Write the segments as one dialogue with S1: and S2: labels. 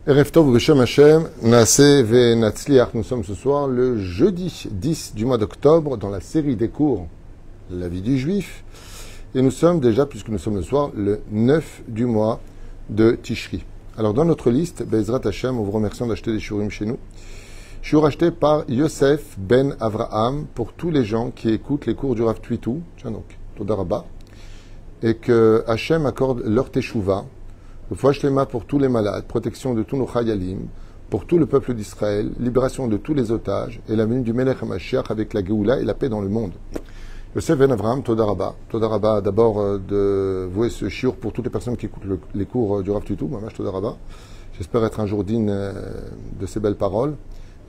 S1: Erev Tov B'Shem Hashem, Naaseh Ve'Natzliach. Nous sommes ce soir le jeudi 10 du mois d'octobre dans la série des cours La vie du juif. Et nous sommes déjà, puisque nous sommes le soir, le 9 du mois de Tishri. Alors dans notre liste, Be'ezrat Hashem, on vous remercie d'acheter des shurim chez nous. Shur acheté par Yosef Ben Avraham pour tous les gens qui écoutent les cours du Rav Twitou. Tiens donc, Toda Rabba. Et que Hashem accorde leur teshuva. Le Fouach Lema pour tous les malades, protection de tous nos chayalim, pour tout le peuple d'Israël, libération de tous les otages, et la venue du Melech HaMashiach avec la Géoula et la paix dans le monde. Yosef Ben Avraham, Toda Rabba. Toda Rabba, d'abord de vouer ce shiur pour toutes les personnes qui écoutent les cours du Rav Twitou, Mamash Toda Rabba. J'espère être un jour digne de ces belles paroles,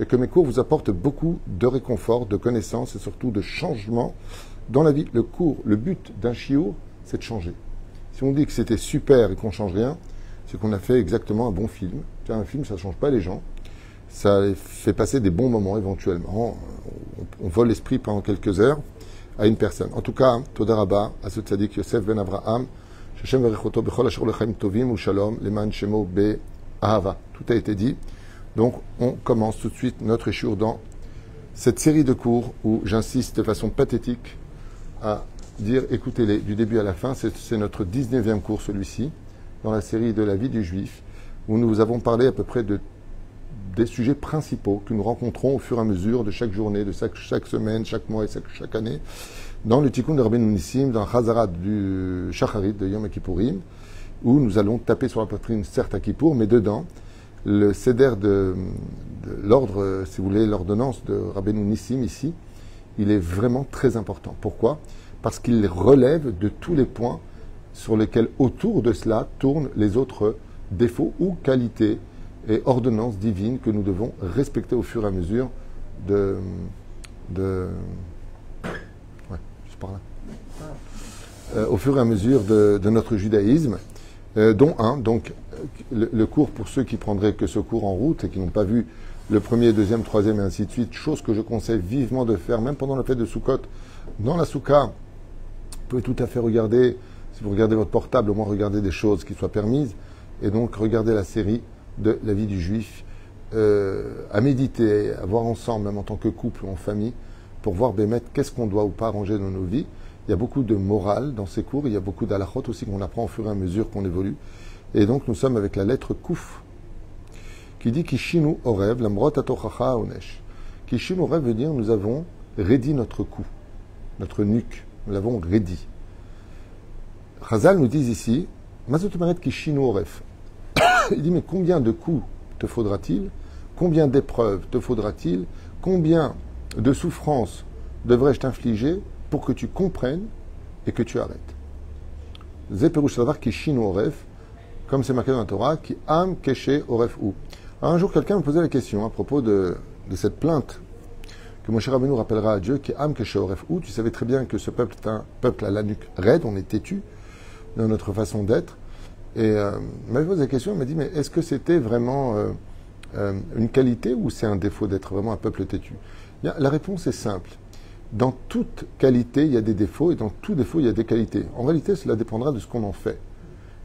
S1: et que mes cours vous apportent beaucoup de réconfort, de connaissances et surtout de changement dans la vie. Le but d'un shiur, c'est de changer. Si on dit que c'était super et qu'on ne change rien, c'est qu'on a fait exactement un bon film. Un film, ça ne change pas les gens. Ça fait passer des bons moments éventuellement. On vole l'esprit pendant quelques heures à une personne. En tout cas, Toda Rabba, à ce tzaddik Yosef Ben Avraham, Sheshem Verechoto Bechol Asher Lechaim Tovim Shalom Leman Shemo Be'ahava. Tout a été dit. Donc, on commence tout de suite notre shiur dans cette série de cours où j'insiste de façon pathétique à dire, écoutez-les du début à la fin. C'est notre 19e cours, celui-ci, dans la série de la vie du juif, où nous avons parlé à peu près des sujets principaux que nous rencontrons au fur et à mesure de chaque journée, de chaque semaine, chaque mois et chaque année, dans le Tikkun de Rabbeinu Nissim, dans Chazarat du Shacharit de Yom Kippourim, où nous allons taper sur la poitrine, certes à Kippour, mais dedans, le Seder de l'ordre, si vous voulez, l'ordonnance de Rabbeinu Nissim ici, il est vraiment très important. Pourquoi ? Parce qu'il relève de tous les points sur lesquels, autour de cela, tournent les autres défauts ou qualités et ordonnances divines que nous devons respecter au fur et à mesure au fur et à mesure de notre judaïsme, dont un, donc le cours pour ceux qui prendraient que ce cours en route et qui n'ont pas vu le premier, deuxième, troisième et ainsi de suite, chose que je conseille vivement de faire, même pendant la fête de Sukkot, dans la Soukha, vous pouvez tout à fait regarder, si vous regardez votre portable, au moins regardez des choses qui soient permises, et donc regardez la série de la vie du juif, à méditer, à voir ensemble, même en tant que couple ou en famille, pour voir Bémet, qu'est-ce qu'on doit ou pas arranger dans nos vies. Il y a beaucoup de morale dans ces cours, il y a beaucoup d'alachot aussi qu'on apprend au fur et à mesure qu'on évolue. Et donc nous sommes avec la lettre Kouf, qui dit Kishinu Orev, Lamrot Atochacha Onesh. Kishinu Orev veut dire nous avons raidi notre cou, notre nuque, nous l'avons raidi. Chazal nous dit ici, Mazotumaret Kishinu Orev. Il dit mais combien de coups te faudra-t-il? Combien d'épreuves te faudra-t-il? Combien de souffrances devrais-je t'infliger pour que tu comprennes et que tu arrêtes? Zeperush Savar Kishinu Orev, comme c'est marqué dans la Torah, qui am keshe oref ou. Un jour, quelqu'un me posait la question à propos de cette plainte que Moshe Rabbeinu rappellera à Dieu, qui am keshe oref ou. Tu savais très bien que ce peuple est un peuple à la nuque raide, on est têtu dans notre façon d'être. Et il m'avait posé la question, il m'a dit, mais est-ce que c'était vraiment une qualité ou c'est un défaut d'être vraiment un peuple têtu? La réponse est simple. Dans toute qualité, il y a des défauts et dans tout défaut, il y a des qualités. En réalité, cela dépendra de ce qu'on en fait.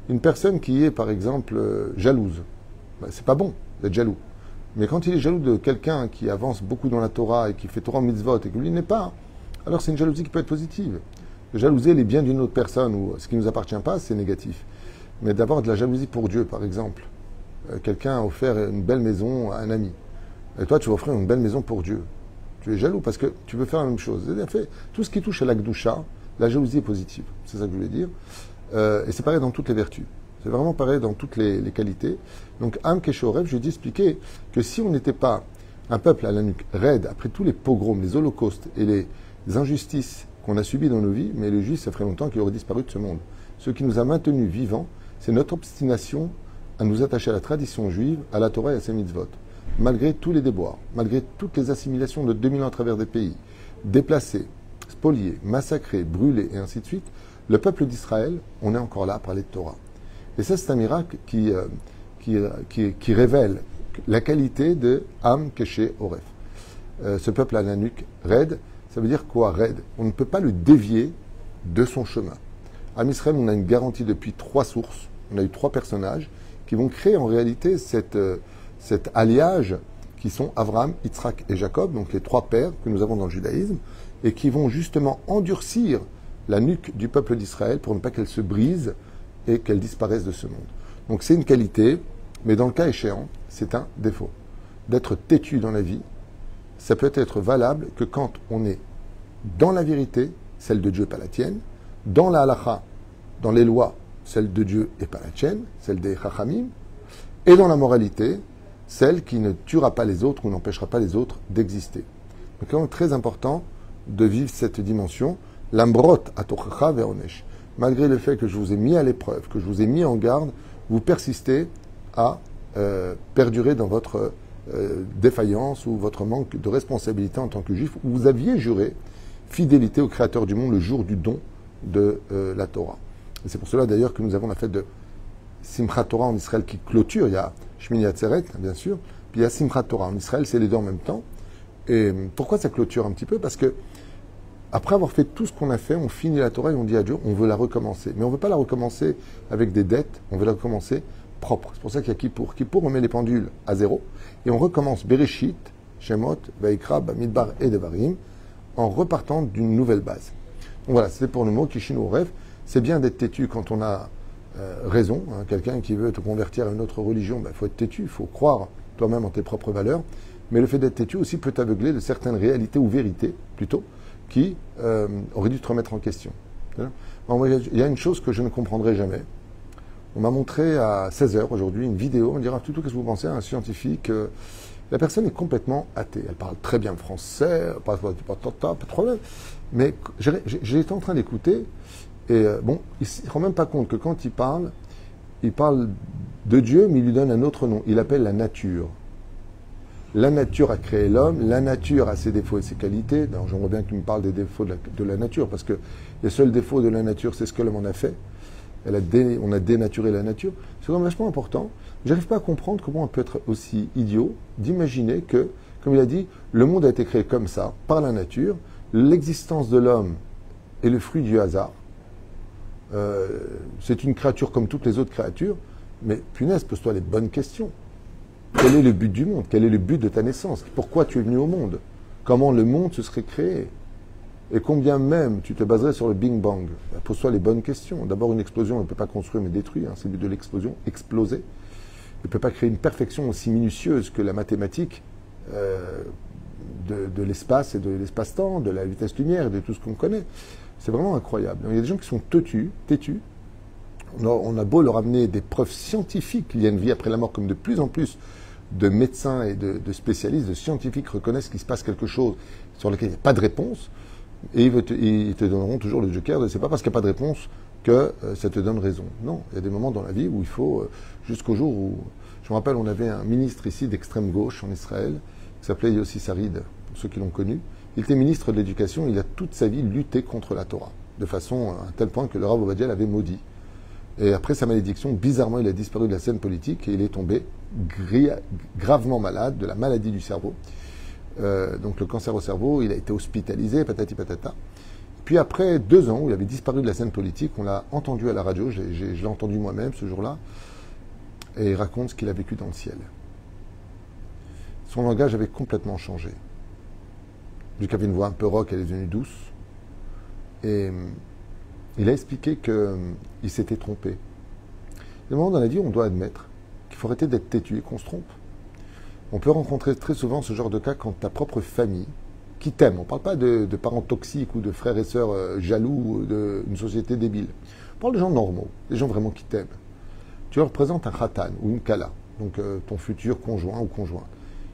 S1: Une personne qui est, par exemple, jalouse, c'est pas bon d'être jaloux. Mais quand il est jaloux de quelqu'un qui avance beaucoup dans la Torah et qui fait Torah mitzvot et que lui n'est pas, alors c'est une jalousie qui peut être positive. Jalouser les biens d'une autre personne ou ce qui ne nous appartient pas, c'est négatif. Mais d'avoir de la jalousie pour Dieu, par exemple. Quelqu'un a offert une belle maison à un ami. Et toi, tu vas offrir une belle maison pour Dieu. Tu es jaloux parce que tu veux faire la même chose. C'est-à-dire, tout ce qui touche à l'Akdoucha, la jalousie est positive. C'est ça que je voulais dire. Et c'est pareil dans toutes les vertus. C'est vraiment pareil dans toutes les qualités. Donc, Am Keshorev, je lui ai expliqué que si on n'était pas un peuple à la nuque raide, après tous les pogroms, les holocaustes et les injustices qu'on a subies dans nos vies, mais les Juifs, ça ferait longtemps qu'ils auraient disparu de ce monde. Ce qui nous a maintenus vivants, c'est notre obstination à nous attacher à la tradition juive, à la Torah et à ses mitzvot. Malgré tous les déboires, malgré toutes les assimilations de 2000 ans à travers des pays, déplacés, spoliés, massacrés, brûlés et ainsi de suite, le peuple d'Israël, on est encore là à parler de Torah. Et ça, c'est un miracle qui révèle la qualité de Am Keshe Oref. Ce peuple à la nuque raide, ça veut dire quoi raide? On ne peut pas le dévier de son chemin. À Israël, on a une garantie depuis 3 sources. On a eu 3 personnages qui vont créer en réalité cet alliage qui sont Abraham, Yitzhak et Jacob, donc les trois pères que nous avons dans le judaïsme, et qui vont justement endurcir la nuque du peuple d'Israël pour ne pas qu'elle se brise et qu'elle disparaisse de ce monde. Donc c'est une qualité, mais dans le cas échéant, c'est un défaut. D'être têtu dans la vie, ça peut être valable que quand on est dans la vérité, celle de Dieu et pas la tienne, dans la halakha, dans les lois, celle de Dieu et pas la tienne, celle des chachamim, et dans la moralité, celle qui ne tuera pas les autres ou n'empêchera pas les autres d'exister. Donc c'est très important de vivre cette dimension, l'ambrot atochacha ve'onesh. Malgré le fait que je vous ai mis à l'épreuve, que je vous ai mis en garde, vous persistez à perdurer dans votre défaillance ou votre manque de responsabilité en tant que juif, où vous aviez juré fidélité au Créateur du monde le jour du don de la Torah. Et c'est pour cela d'ailleurs que nous avons la fête de Simchat Torah en Israël qui clôture. Il y a Shmini Atzeret, bien sûr, puis il y a Simchat Torah. En Israël, c'est les deux en même temps. Et pourquoi ça clôture un petit peu? Parce que après avoir fait tout ce qu'on a fait, on finit la Torah et on dit à Dieu, on veut la recommencer. Mais on ne veut pas la recommencer avec des dettes, on veut la recommencer propre. C'est pour ça qu'il y a Kippour. Kippour, on met les pendules à zéro et on recommence Bereshit, Shemot, Vaikra, Bamidbar et Devarim en repartant d'une nouvelle base. Donc voilà, c'était pour le mot Kishin au rêve. C'est bien d'être têtu quand on a raison. Hein. Quelqu'un qui veut te convertir à une autre religion, il faut être têtu, il faut croire toi-même en tes propres valeurs. Mais le fait d'être têtu aussi peut t'aveugler de certaines réalités ou vérités, plutôt, qui auraient dû te remettre en question. Il y a une chose que je ne comprendrai jamais. On m'a montré à 16h aujourd'hui une vidéo, on dira tout qu'est-ce que vous pensez à un scientifique. La personne est complètement athée. Elle parle très bien le français, pas de problème. Mais j'étais en train d'écouter, et bon, il ne se rend même pas compte que quand il parle de Dieu, mais il lui donne un autre nom. Il appelle la nature. La nature a créé l'homme, la nature a ses défauts et ses qualités. J'aimerais bien que tu me parles des défauts de la nature, parce que les seuls défauts de la nature, c'est ce que l'homme en a fait. On a dénaturé la nature. C'est quand même vachement important. Je n'arrive pas à comprendre comment on peut être aussi idiot d'imaginer que, comme il a dit, le monde a été créé comme ça, par la nature. L'existence de l'homme est le fruit du hasard. C'est une créature comme toutes les autres créatures. Mais punaise, pose-toi les bonnes questions. Quel est le but du monde? Quel est le but de ta naissance? Pourquoi tu es venu au monde? Comment le monde se serait créé? Et combien même tu te baserais sur le Big Bang? Pose-toi les bonnes questions. D'abord, une explosion, elle ne peut pas construire mais détruire. C'est le but de l'explosion, exploser. Elle ne peut pas créer une perfection aussi minutieuse que la mathématique de l'espace et de l'espace-temps, de la vitesse lumière, de tout ce qu'on connaît. C'est vraiment incroyable. Donc, il y a des gens qui sont têtus. On a beau leur amener des preuves scientifiques qu'il y a une vie après la mort, comme de plus en plus de médecins et de spécialistes, de scientifiques reconnaissent qu'il se passe quelque chose sur lequel il n'y a pas de réponse, et ils te donneront toujours le joker. C'est pas parce qu'il n'y a pas de réponse que ça te donne raison. Non, il y a des moments dans la vie où il faut, jusqu'au jour où, je me rappelle, on avait un ministre ici d'extrême gauche en Israël, qui s'appelait Yossi Sarid, pour ceux qui l'ont connu. Il était ministre de l'Éducation, il a toute sa vie lutté contre la Torah, de façon à tel point que le Rav Ovadia l'avait maudit. Et après sa malédiction, bizarrement, il a disparu de la scène politique et il est tombé gravement malade de la maladie du cerveau. Donc le cancer au cerveau, il a été hospitalisé, patati patata. Puis après 2 ans où il avait disparu de la scène politique, on l'a entendu à la radio, je l'ai entendu moi-même ce jour-là, et il raconte ce qu'il a vécu dans le ciel. Son langage avait complètement changé. Vu qu'il avait une voix un peu rock, elle est devenue douce. Et il a expliqué qu'il s'était trompé. Il y a des moments dans la vie où on doit admettre qu'il faut arrêter d'être têtu et qu'on se trompe. On peut rencontrer très souvent ce genre de cas quand ta propre famille, qui t'aime, on ne parle pas de parents toxiques ou de frères et sœurs jaloux d'une société débile. On parle de gens normaux, des gens vraiment qui t'aiment. Tu leur présentes un khatan ou une kala, donc ton futur conjoint ou conjointe.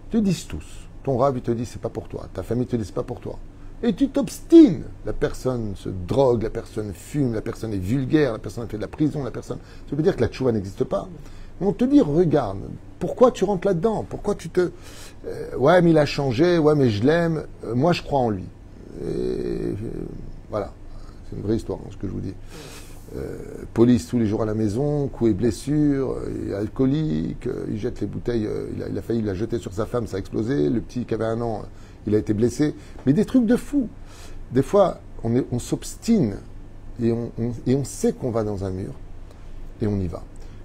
S1: Ils te disent tous. Ton rab, il te dit c'est pas pour toi. Ta famille te dit c'est pas pour toi. Et tu t'obstines. La personne se drogue, la personne fume, la personne est vulgaire, la personne fait de la prison, la personne... Ça veut dire que la tchouva n'existe pas. On te dit, regarde, pourquoi tu rentres là-dedans? Pourquoi tu te... ouais, mais il a changé, ouais, mais je l'aime, moi je crois en lui. Et voilà, c'est une vraie histoire, hein, ce que je vous dis. Police tous les jours à la maison, coups et blessures, il est alcoolique, il jette les bouteilles, il a failli la jeter sur sa femme, ça a explosé, le petit qui avait 1 an, il a été blessé, mais des trucs de fou. Des fois, on s'obstine et on sait qu'on va dans un mur et on y va.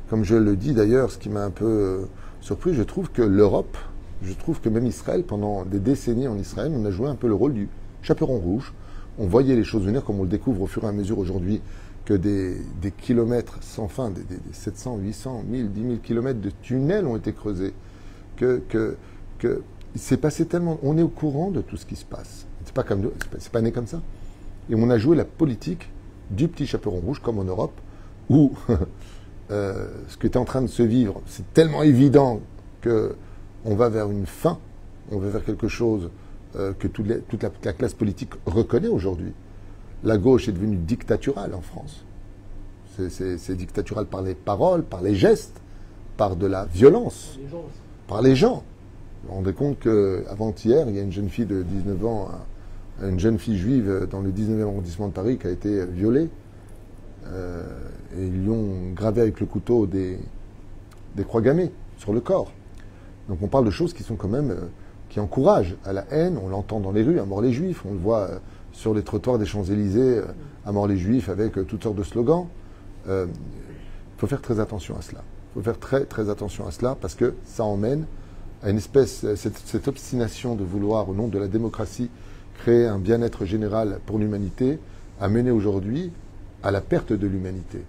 S1: comme je le dis d'ailleurs, ce qui m'a un peu surpris, je trouve que l'Europe, je trouve que même Israël, pendant des décennies en Israël, on a joué un peu le rôle du chaperon rouge. On voyait les choses venir comme on le découvre au fur et à mesure aujourd'hui, que des kilomètres sans fin, des 700, 800, 1000, 10 000 kilomètres de tunnels ont été creusés, que il s'est passé tellement... On est au courant de tout ce qui se passe. C'est pas né comme ça. Et on a joué la politique du petit chaperon rouge, comme en Europe, où ce qui était en train de se vivre, c'est tellement évident qu'on va vers une fin, on va vers quelque chose que toute la classe politique reconnaît aujourd'hui. La gauche est devenue dictaturale en France. C'est dictatural par les paroles, par les gestes, par de la violence, par les gens. Vous vous rendez compte qu'avant-hier, il y a une jeune fille de 19 ans, une jeune fille juive dans le 19e arrondissement de Paris qui a été violée. Et ils lui ont gravé avec le couteau des croix gammées sur le corps. Donc on parle de choses qui sont quand même... qui encouragent à la haine. On l'entend dans les rues, à mort les juifs. On le voit sur les trottoirs des Champs-Élysées, à mort les juifs, avec toutes sortes de slogans. Il faut faire très attention à cela. Il faut faire très très attention à cela parce que ça emmène à une espèce, cette obstination de vouloir, au nom de la démocratie, créer un bien-être général pour l'humanité, a mené aujourd'hui à la perte de l'humanité.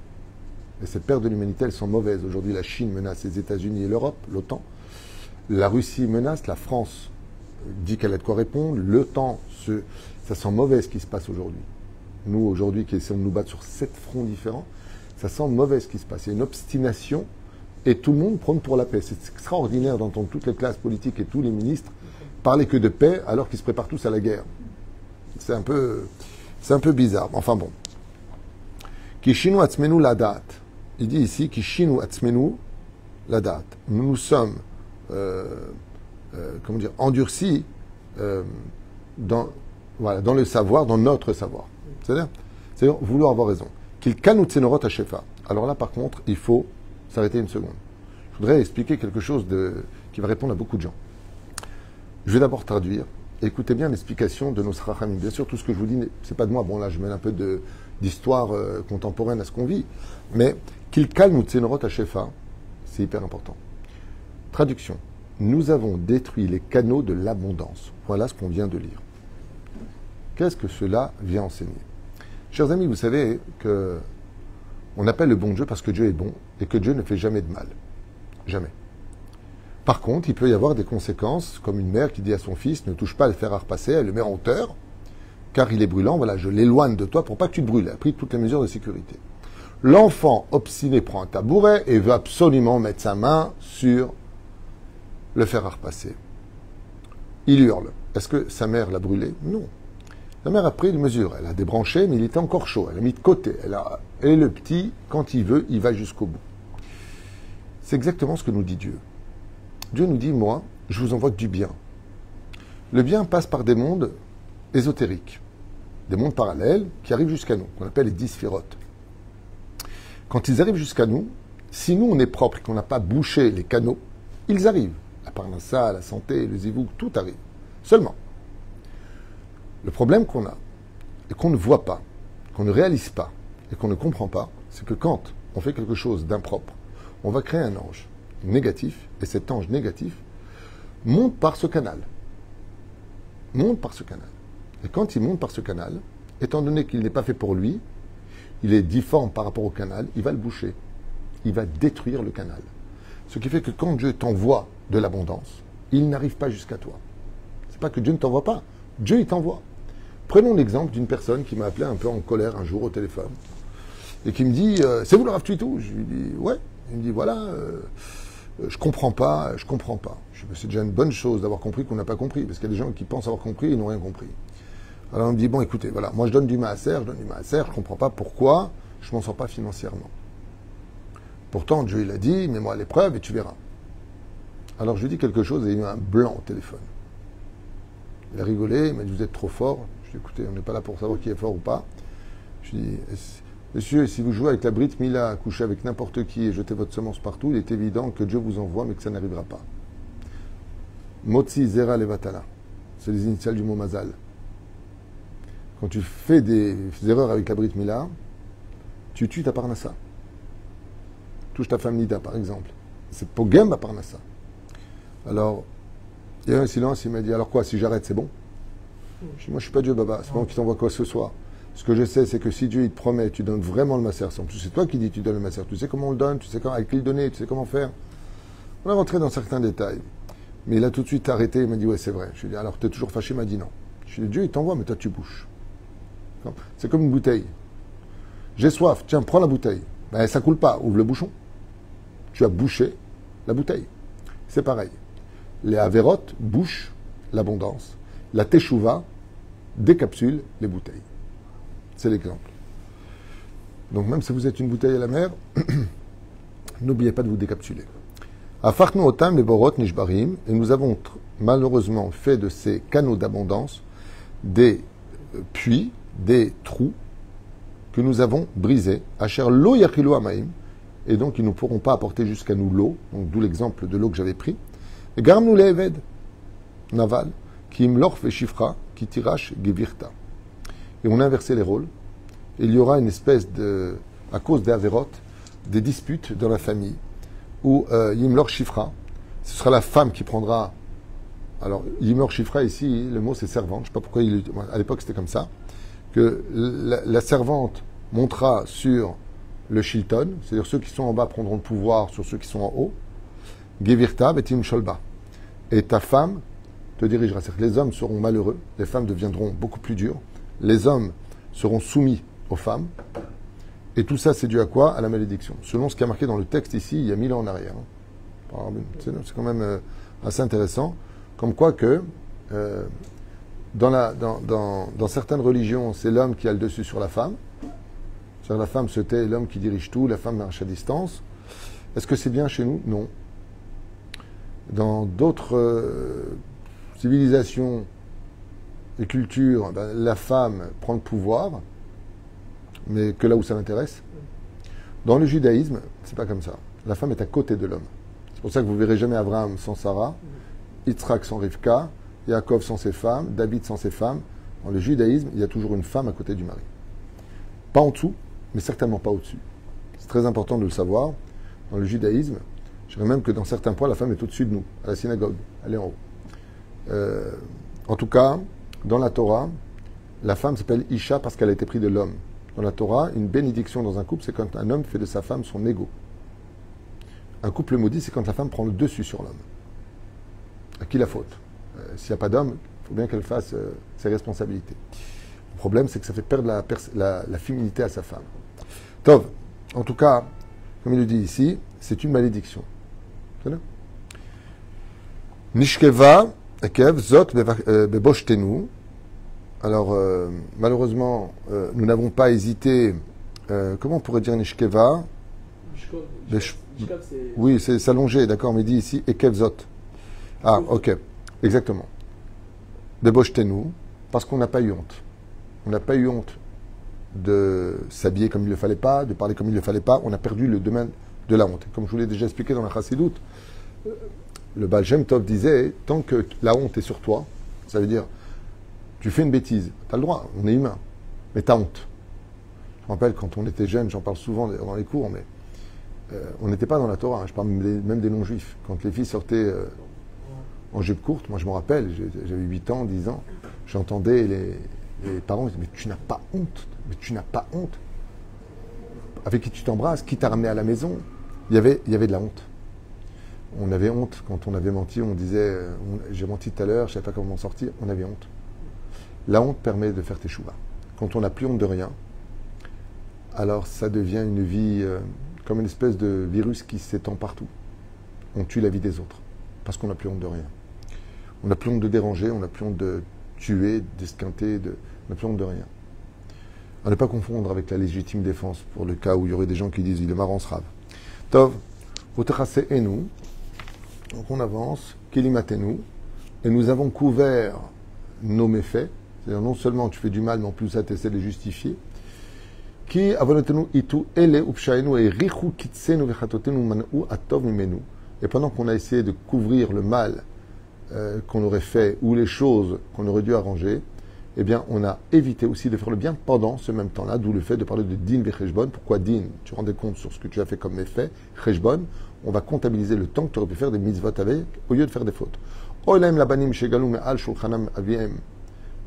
S1: Et cette perte de l'humanité, elles sont mauvaises. Aujourd'hui, la Chine menace les États-Unis et l'Europe, l'OTAN. La Russie menace, la France dit qu'elle a de quoi répondre. L'OTAN, ça sent mauvais ce qui se passe aujourd'hui. Nous, aujourd'hui, qui essayons de nous battre sur 7 fronts différents, ça sent mauvais ce qui se passe. Il y a une obstination et tout le monde prône pour la paix. C'est extraordinaire d'entendre toutes les classes politiques et tous les ministres parler que de paix alors qu'ils se préparent tous à la guerre. C'est un peu bizarre. Enfin bon. Kishinu atzmenu ladat. Il dit ici Kishinu atzmenu ladat. Nous nous sommes endurcis dans le savoir, dans notre savoir. C'est-à-dire vouloir avoir raison. Qu'il kanutzenorot hashefa. Alors là, par contre, il faut s'arrêter une seconde. Je voudrais expliquer quelque chose qui va répondre à beaucoup de gens. Je vais d'abord traduire. Écoutez bien l'explication de nos Srachamim. Bien sûr, tout ce que je vous dis, c'est pas de moi. Bon, là, je mets un peu d'histoire contemporaine à ce qu'on vit. Mais qu'il kanutzenorot hashefa, c'est hyper important. Traduction. Nous avons détruit les canaux de l'abondance. Voilà ce qu'on vient de lire. Qu'est-ce que cela vient enseigner? Chers amis, vous savez que on appelle le bon Dieu parce que Dieu est bon et que Dieu ne fait jamais de mal. Jamais. Par contre, il peut y avoir des conséquences, comme une mère qui dit à son fils, ne touche pas le fer à repasser, elle le met en hauteur, car il est brûlant, voilà, je l'éloigne de toi pour pas que tu te brûles. Elle a pris toutes les mesures de sécurité. L'enfant obstiné prend un tabouret et veut absolument mettre sa main sur le fer à repasser. Il hurle. Est-ce que sa mère l'a brûlé? Non. Sa mère a pris une mesure. Elle a débranché, mais il était encore chaud. Elle a mis de côté. Et le petit, quand il veut, il va jusqu'au bout. C'est exactement ce que nous dit Dieu. Dieu nous dit, moi, je vous envoie du bien. Le bien passe par des mondes ésotériques, des mondes parallèles qui arrivent jusqu'à nous, qu'on appelle les 10 sphirotes. Quand ils arrivent jusqu'à nous, si nous on est propre et qu'on n'a pas bouché les canaux, ils arrivent. La parnassa, la santé, le zivouk, tout arrive. Seulement, le problème qu'on a, et qu'on ne voit pas, qu'on ne réalise pas, et qu'on ne comprend pas, c'est que quand on fait quelque chose d'impropre, on va créer un ange négatif, et cet ange négatif monte par ce canal. Monte par ce canal. Et quand il monte par ce canal, étant donné qu'il n'est pas fait pour lui, il est difforme par rapport au canal, il va le boucher. Il va détruire le canal. Ce qui fait que quand Dieu t'envoie de l'abondance, il n'arrive pas jusqu'à toi. C'est pas que Dieu ne t'envoie pas, Dieu il t'envoie. Prenons l'exemple d'une personne qui m'a appelé un peu en colère un jour au téléphone et qui me dit c'est vous le Rav Tuitou? Je lui dis ouais. Il me dit voilà, je comprends pas. Je dis c'est déjà une bonne chose d'avoir compris qu'on n'a pas compris, parce qu'il y a des gens qui pensent avoir compris et n'ont rien compris. Alors il me dit bon écoutez, voilà, moi je donne du maaser, je comprends pas pourquoi je m'en sors pas financièrement. Pourtant Dieu il a dit mets-moi à l'épreuve et tu verras. Alors je lui dis quelque chose et il y a eu un blanc au téléphone. Il a rigolé, il m'a dit vous êtes trop fort. Je lui ai dit écoutez, on n'est pas là pour savoir qui est fort ou pas. Je lui ai dit monsieur, si vous jouez avec la Brit Mila, couchez avec n'importe qui et jetez votre semence partout, il est évident que Dieu vous envoie mais que ça n'arrivera pas. Motzi Zera Levatala, c'est les initiales du mot Mazal. Quand tu fais des erreurs avec la Brit Mila, tu tues ta parnassa. touche ta femme Nida, par exemple. C'est Pogem à Parnassa. Alors, il y a eu un silence, il m'a dit, alors quoi, si j'arrête, c'est bon? Je dis, moi, je suis pas Dieu, Baba, c'est pas moi qui t'envoie quoi ce soir. Ce que je sais, c'est que si Dieu, il te promet, tu donnes vraiment le masser. En plus, c'est toi qui dis, tu donnes le masser. Tu sais comment on le donne, tu sais comment, avec qui le donner, tu sais comment faire. On a rentré dans certains détails. Mais il a tout de suite arrêté, il m'a dit, ouais, c'est vrai. Je lui ai dit, alors, t'es toujours fâché? Il m'a dit, non. Je lui ai dit, Dieu, il t'envoie, mais toi, tu bouches. C'est comme une bouteille. J'ai soif, tiens, prends la bouteille. Ben, ça coule pas, ouvre le bouchon. Tu as bouché la bouteille. C'est pareil. Les avérotes bouchent l'abondance. La teshuva décapsule les bouteilles. C'est l'exemple. Donc même si vous êtes une bouteille à la mer, n'oubliez pas de vous décapsuler. Afarnu otam les borot nishbarim, et nous avons malheureusement fait de ces canaux d'abondance des puits, des trous que nous avons brisés. Asher lo yachilu amaim, et donc ils ne pourront pas apporter jusqu'à nous l'eau, donc d'où l'exemple de l'eau que j'avais pris. Et garamnu le eved, naval, qui imlorf et shifra, qui tirache gevirta. Et on a inversé les rôles. Il y aura une espèce de, à cause des avérotes, des disputes dans la famille, où Yimlor Shifra, ce sera la femme qui prendra. Alors, Yimlor Shifra, ici, le mot c'est servante, je ne sais pas pourquoi, à l'époque c'était comme ça, que la servante montera sur le Shilton, c'est-à-dire ceux qui sont en bas prendront le pouvoir sur ceux qui sont en haut, Gevirta betim Sholba. Et ta femme te dirigera. C'est-à-dire que les hommes seront malheureux, les femmes deviendront beaucoup plus dures, les hommes seront soumis aux femmes. Et tout ça, c'est dû à quoi? À la malédiction. Selon ce qui est marqué dans le texte ici, il y a 1000 ans en arrière. C'est quand même assez intéressant. Comme quoi que, dans certaines religions, c'est l'homme qui a le dessus sur la femme. C'est-à-dire la femme se tait, l'homme qui dirige tout, la femme marche à distance. Est-ce que c'est bien chez nous? Non. Dans d'autres civilisations et cultures, ben, la femme prend le pouvoir, mais que là où ça l'intéresse. Dans le judaïsme, c'est pas comme ça. La femme est à côté de l'homme. C'est pour ça que vous verrez jamais Abraham sans Sarah, Yitzhak sans Rivka, Yaakov sans ses femmes, David sans ses femmes. Dans le judaïsme, il y a toujours une femme à côté du mari. Pas en dessous, mais certainement pas au-dessus. C'est très important de le savoir. Dans le judaïsme, je dirais même que dans certains points, la femme est au-dessus de nous, à la synagogue. Elle est en haut. En tout cas, dans la Torah, la femme s'appelle Isha parce qu'elle a été prise de l'homme. Dans la Torah, une bénédiction dans un couple, c'est quand un homme fait de sa femme son égo. Un couple maudit, c'est quand la femme prend le dessus sur l'homme. À qui la faute? S'il n'y a pas d'homme, il faut bien qu'elle fasse ses responsabilités. Le problème, c'est que ça fait perdre la féminité à sa femme. Tov, en tout cas, comme il le dit ici, c'est une malédiction. Nishkeva, Ekev, Zot, Beboshtenu. Alors, malheureusement, nous n'avons pas hésité. Comment on pourrait dire Nishkeva? Oui, c'est s'allonger, d'accord, mais il dit ici Ekev Zot. Ah, ok, exactement. Beboshtenu, parce qu'on n'a pas eu honte. On n'a pas eu honte de s'habiller comme il ne le fallait pas, de parler comme il ne le fallait pas. On a perdu le domaine de la honte. Comme je vous l'ai déjà expliqué dans la Chassidoute, le Baal Shem Tov disait, tant que la honte est sur toi, ça veut dire, tu fais une bêtise, tu as le droit, on est humain, mais tu as honte. Je me rappelle quand on était jeune, j'en parle souvent dans les cours, mais on n'était pas dans la Torah, je parle même des non-juifs. Quand les filles sortaient en jupe courte, moi je me rappelle, j'avais 8 ans, 10 ans, j'entendais les parents disaient, mais tu n'as pas honte, mais tu n'as pas honte. Avec qui tu t'embrasses, qui t'a ramené à la maison? Il y avait de la honte. On avait honte quand on avait menti, on disait, j'ai menti tout à l'heure, je ne savais pas comment m'en sortir, on avait honte. La honte permet de faire tes chouvas. Quand on n'a plus honte de rien, alors ça devient une vie comme une espèce de virus qui s'étend partout. On tue la vie des autres, parce qu'on n'a plus honte de rien. On n'a plus honte de déranger, on n'a plus honte de tuer, d'esquinter, on n'a plus honte de rien. À ne pas confondre avec la légitime défense, pour le cas où il y aurait des gens qui disent, il est marrant ce rave. Tov, et nous, donc on avance, Kelimatenu, et nous avons couvert nos méfaits, c'est-à-dire non seulement tu fais du mal, mais en plus ça tu essaies de les justifier. Qui avonotenu itu ele upshaenu et richu kitsenu vechatotenu manu atov mimenu. Et pendant qu'on a essayé de couvrir le mal qu'on aurait fait ou les choses qu'on aurait dû arranger, eh bien, on a évité aussi de faire le bien pendant ce même temps-là, d'où le fait de parler de din vecheshbon. Pourquoi din? Tu rendais compte sur ce que tu as fait comme méfait. Cheshbon, on va comptabiliser le temps que tu aurais pu faire des mitzvot avec, au lieu de faire des fautes. Oelaim labanim shegalu me'al shulchanam aviem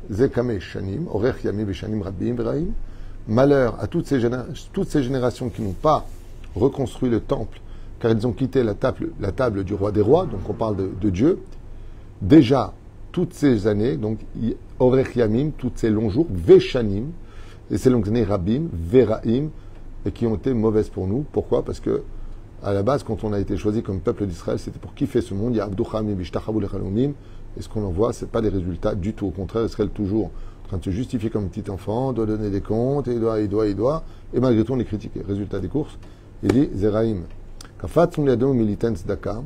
S1: zekame shanim, orech yamim veshanim rabbim veraim. Malheur à toutes ces générations qui n'ont pas reconstruit le temple, car ils ont quitté la table du roi des rois, donc on parle de Dieu. Déjà, toutes ces années, donc, Orech Yamim, tous ces longs jours, Veshanim, et ces longues années Rabim, Veraim, et qui ont été mauvaises pour nous. Pourquoi? Parce que, à la base, quand on a été choisi comme peuple d'Israël, c'était pour kiffer ce monde. Il y a Abduchamim, Bishtachabou, Lechalomim, et ce qu'on en voit, ce n'est pas des résultats du tout. Au contraire, Israël toujours en train de se justifier comme un petit enfant, doit donner des comptes, et il doit, et malgré tout, on est critiqué. Résultat des courses, il dit Zeraim. Kafatzum liadom militant tzedaka.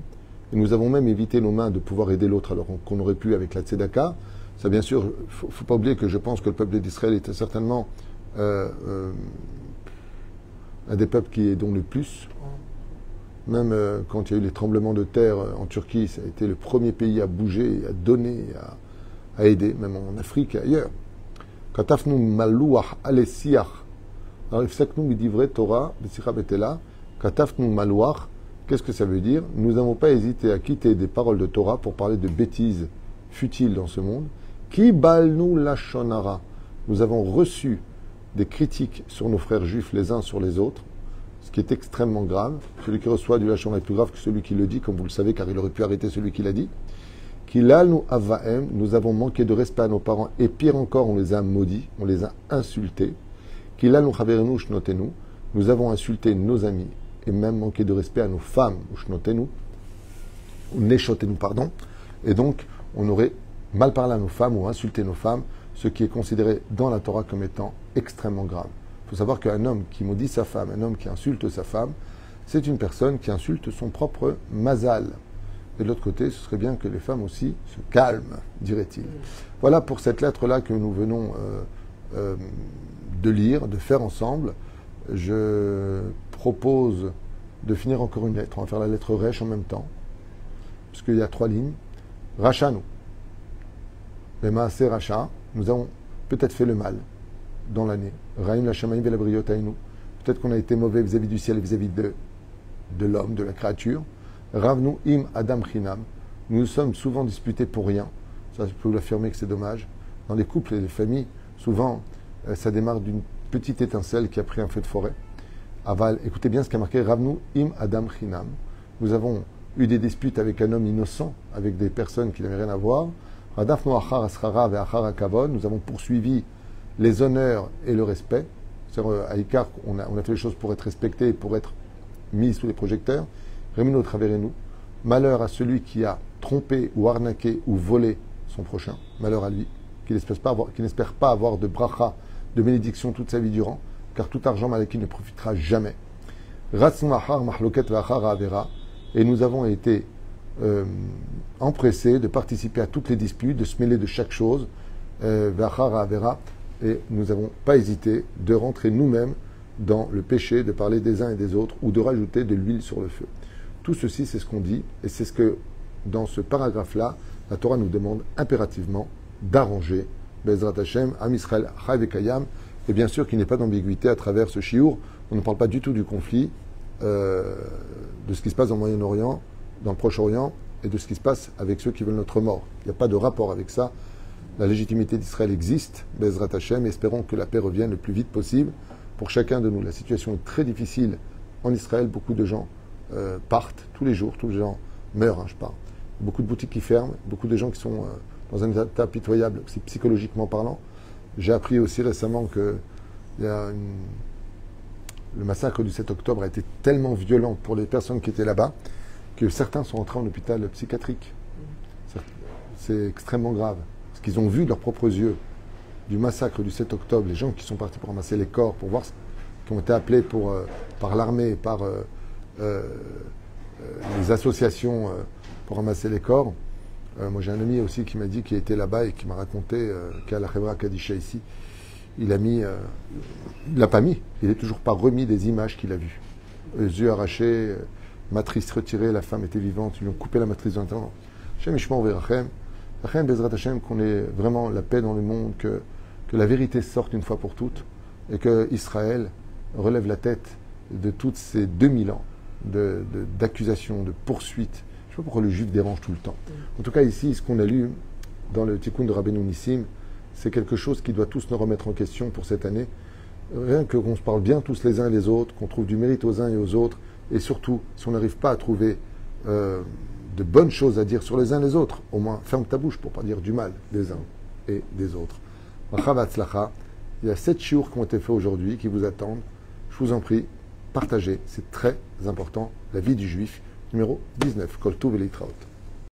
S1: Et nous avons même évité nos mains de pouvoir aider l'autre alors qu'on aurait pu avec la tzedaka. Ça, bien sûr, il ne faut pas oublier que je pense que le peuple d'Israël était certainement un des peuples qui est donc le plus. Même quand il y a eu les tremblements de terre en Turquie, ça a été le premier pays à bouger, à donner, à aider, même en Afrique et ailleurs. Katafnu malouach alessiach. Alors, ifsaknu midivre Torah, b'sicha betela. Katafnu malouach. Qu'est-ce que ça veut dire? Nous n'avons pas hésité à quitter des paroles de Torah pour parler de bêtises futiles dans ce monde. Ki balnu lachonara. Nous avons reçu des critiques sur nos frères juifs les uns sur les autres, ce qui est extrêmement grave. Celui qui reçoit du lachon est plus grave que celui qui le dit, comme vous le savez, car il aurait pu arrêter celui qui l'a dit. Ki lalnu avaem. Nous avons manqué de respect à nos parents et pire encore, on les a maudits, on les a insultés. Ki lalnu chaverenu shnotenu. Nous avons insulté nos amis et même manquer de respect à nos femmes, ou neshotenu, pardon. Et donc, on aurait mal parlé à nos femmes ou insulté nos femmes, ce qui est considéré dans la Torah comme étant extrêmement grave. Il faut savoir qu'un homme qui maudit sa femme, un homme qui insulte sa femme, c'est une personne qui insulte son propre mazal. Et de l'autre côté, ce serait bien que les femmes aussi se calment, dirait-il. Voilà pour cette lettre-là que nous venons de lire, de faire ensemble. Je propose de finir encore une lettre. On va faire la lettre Resh en même temps, puisqu'il y a 3 lignes. Rachanu. Les Maaseh Racha, nous avons peut-être fait le mal dans l'année. Raïm la Shamaïm ve la Briotainu. Peut-être qu'on a été mauvais vis-à-vis du ciel et vis-à-vis de l'homme, de la créature. Ravnu im Adam Chinam. Nous nous sommes souvent disputés pour rien. Ça, je peux vous l'affirmer que c'est dommage. Dans les couples et les familles, souvent, ça démarre d'une petite étincelle qui a pris un feu de forêt. Aval, écoutez bien ce qu'a marqué Ravnu im Adam Chinam. Nous avons eu des disputes avec un homme innocent, avec des personnes qui n'avaient rien à voir. Radafnu achar aschara ve achar akavon. Nous avons poursuivi les honneurs et le respect. C'est-à-dire, à Icar, on a fait les choses pour être respectés, pour être mis sous les projecteurs. Remino traverez-nous. Malheur à celui qui a trompé ou arnaqué ou volé son prochain. Malheur à lui, qui n'espère pas avoir de bracha, de bénédiction toute sa vie durant, car tout argent mal acquis ne profitera jamais. Et nous avons été empressés de participer à toutes les disputes, de se mêler de chaque chose, et nous n'avons pas hésité de rentrer nous-mêmes dans le péché, de parler des uns et des autres, ou de rajouter de l'huile sur le feu. Tout ceci, c'est ce qu'on dit, et c'est ce que, dans ce paragraphe-là, la Torah nous demande impérativement d'arranger, Bezrat Hashem, Am Israël, Chai Vekayam, et bien sûr qu'il n'y ait pas d'ambiguïté à travers ce chiour. On ne parle pas du tout du conflit, de ce qui se passe dans le Moyen-Orient, dans le Proche-Orient, et de ce qui se passe avec ceux qui veulent notre mort. Il n'y a pas de rapport avec ça. La légitimité d'Israël existe, Bezrat Hashem, espérons que la paix revienne le plus vite possible pour chacun de nous. La situation est très difficile en Israël, beaucoup de gens partent tous les jours, tous les gens meurent, je parle. Beaucoup de boutiques qui ferment, beaucoup de gens qui sont dans un état pitoyable, psychologiquement parlant. J'ai appris aussi récemment que le massacre du 7 octobre a été tellement violent pour les personnes qui étaient là-bas que certains sont entrés en hôpital psychiatrique. C'est extrêmement grave. Ce qu'ils ont vu de leurs propres yeux du massacre du 7 octobre, les gens qui sont partis pour ramasser les corps, pour voir, qui ont été appelés par l'armée, par les associations pour ramasser les corps. Moi, j'ai un ami aussi qui m'a dit qu'il était là-bas et qui m'a raconté qu'à la Chevra Kadisha ici, il l'a pas mis, il n'est toujours pas remis des images qu'il a vues. Les yeux arrachés, matrice retirée, la femme était vivante, ils lui ont coupé la matrice de l'intérieur. Shem Ishmael Verachem, Achim Bezrat Hashem, qu'on ait vraiment la paix dans le monde, que la vérité sorte une fois pour toutes, et que Israël relève la tête de toutes ces 2000 ans d'accusations, de poursuites. Je ne sais pas pourquoi le juif dérange tout le temps. En tout cas, ici, ce qu'on a lu dans le Tikkun de Rabbeinu Nissim, c'est quelque chose qui doit tous nous remettre en question pour cette année. Rien que qu'on se parle bien tous les uns et les autres, qu'on trouve du mérite aux uns et aux autres, et surtout, si on n'arrive pas à trouver de bonnes choses à dire sur les uns et les autres, au moins ferme ta bouche pour ne pas dire du mal des uns et des autres. Il y a 7 shiurs qui ont été faits aujourd'hui, qui vous attendent. Je vous en prie, partagez, c'est très important. La vie du juif, numéro 19, Kol Tuv et Litraot.